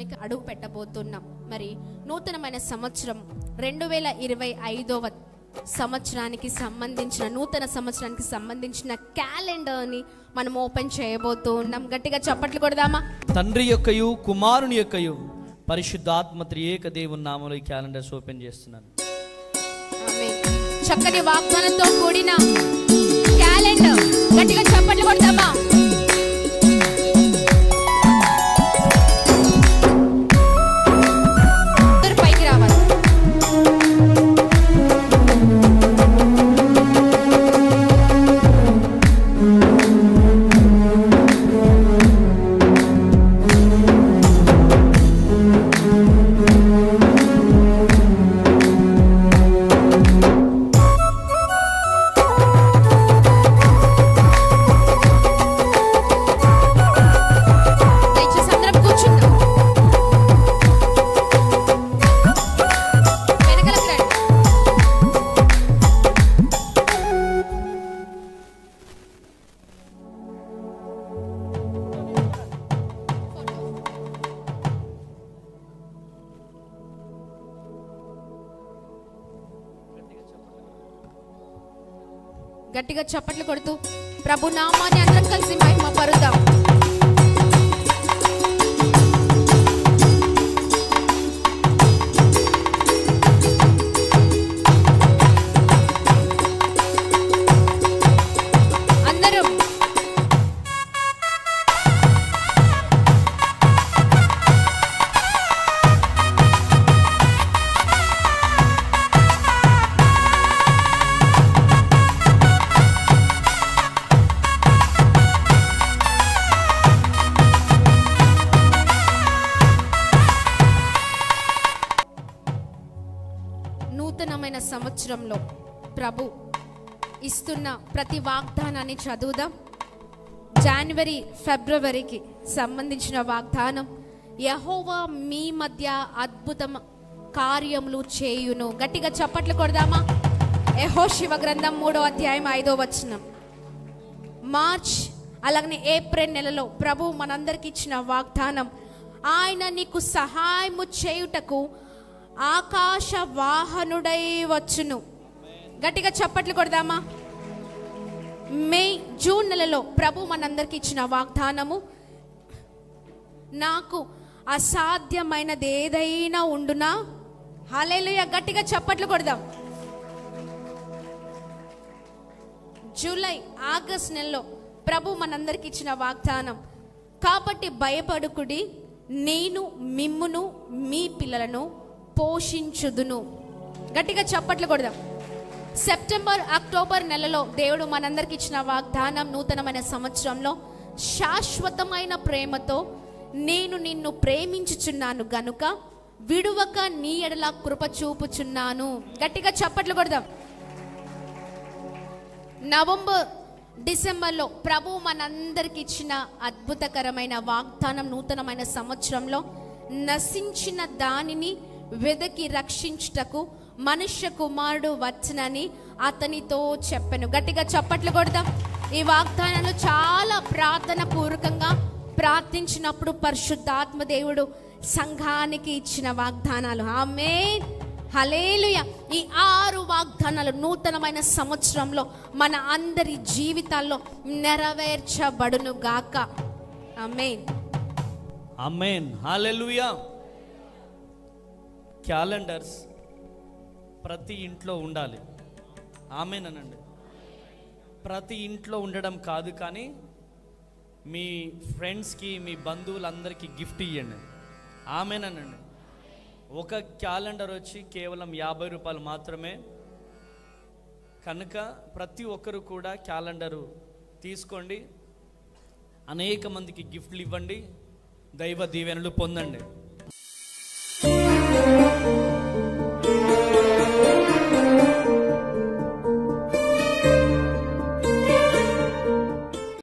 సంవత్సరంలోనికి అడుగు పెట్టబోతున్నాం. మరి నూతనమైన సంవత్సరం 2025వ సంవత్సరానికి సంబంధించిన నూతన సంవత్సరానికి సంబంధించిన క్యాలెండర్ని మనం ఓపెన్ చేయబోతూ ఉన్నాం. గట్టిగా చప్పట్లు కొడదామా? తండ్రి యొక్కయు కుమారుని యొక్కయు పరిశుద్ధాత్మ త్రియేక దేవుని నామములో ఈ క్యాలెండర్స్ ఓపెన్ చేస్తున్నాను. ఆమేన్. చక్కని వాగ్దానంతో కూడిన క్యాలెండర్. గట్టిగా చప్పట్లు కొడదామా? పైకి రావాలి. గట్టిగా చప్పట్లు కొడుతూ ప్రభు నామాన్ని అందరం కలిసి మహిమ పరుద్దాం. అందరం నూతనమైన సంవత్సరంలో ప్రభు ఇస్తున్న ప్రతి వాగ్దానాన్ని చదువుదాం. జనవరి ఫిబ్రవరికి సంబంధించిన వాగ్దానం, యెహోవా మీ మధ్య అద్భుత కార్యములు చేయును. గట్టిగా చప్పట్లు కొడదామా? యెహోషువ గ్రంథం 3వ అధ్యాయం 5వ వచనం. మార్చ్ అలాగనే ఏప్రిల్ నెలలో ప్రభు మనందరికి ఇచ్చిన వాగ్దానం, ఆయన నీకు సహాయము చేయుటకు ఆకాశ వాహనుడై వచ్చును. గట్టిగా చప్పట్లు కొడదామా? మే జూన్ నెలలో ప్రభు మనందరికి ఇచ్చిన వాగ్దానము, నాకు అసాధ్యమైనది ఏదైనా ఉండునా. హల్లెలూయా. గట్టిగా చప్పట్లు కొడదాం. జూలై ఆగస్ట్ నెలలో ప్రభు మనందరికి ఇచ్చిన వాగ్దానం, కాబట్టి భయపడుకుడి, నేను మిమ్మును మీ పిల్లలను పోషించుదును. గట్టిగా చప్పట్లు కొడదాం. సెప్టెంబర్ అక్టోబర్ నెలలో దేవుడు మనందరికి ఇచ్చిన వాగ్దానం, నూతనమైన సంవత్సరంలో శాశ్వతమైన ప్రేమతో నేను నిన్ను ప్రేమించుచున్నాను గనుక విడువక నీ ఎడల కృప చూపుచున్నాను. గట్టిగా చప్పట్లు కొడదాం. నవంబర్ డిసెంబర్లో ప్రభు మనందరికి ఇచ్చిన అద్భుతకరమైన వాగ్దానం, నూతనమైన సంవత్సరంలో నశించిన దానిని వెదకి రక్షించుటకు మనుష్య కుమారుడు వచ్చనని అతనితో చెప్పెను. గట్టిగా చప్పట్లు కొడదాం. ఈ వాగ్దానాలు చాలా ప్రార్థన పూర్వకంగా ప్రార్థించినప్పుడు పరిశుద్ధాత్మ దేవుడు సంఘానికి ఇచ్చిన వాగ్దానాలు. ఆమేన్, హల్లెలూయా. ఈ 6 వాగ్దానాలు నూతనమైన సంవత్సరంలో మన అందరి జీవితాల్లో నెరవేర్చబడును గాక. ఆమేన్, ఆమేన్, హల్లెలూయా. క్యాలెండర్స్ ప్రతి ఇంట్లో ఉండాలి. ఆమేన్ అనండి. ప్రతి ఇంట్లో ఉండడం కాదు, కానీ మీ ఫ్రెండ్స్కి, మీ బంధువులందరికీ గిఫ్ట్ ఇవ్వండి. ఆమేన్ అనండి. ఒక క్యాలెండర్ వచ్చి కేవలం 50 రూపాయలు మాత్రమే. కనుక ప్రతి ఒక్కరు కూడా క్యాలెండరు తీసుకోండి, అనేక మందికి గిఫ్ట్లు ఇవ్వండి, దైవ దీవెనలు పొందండి.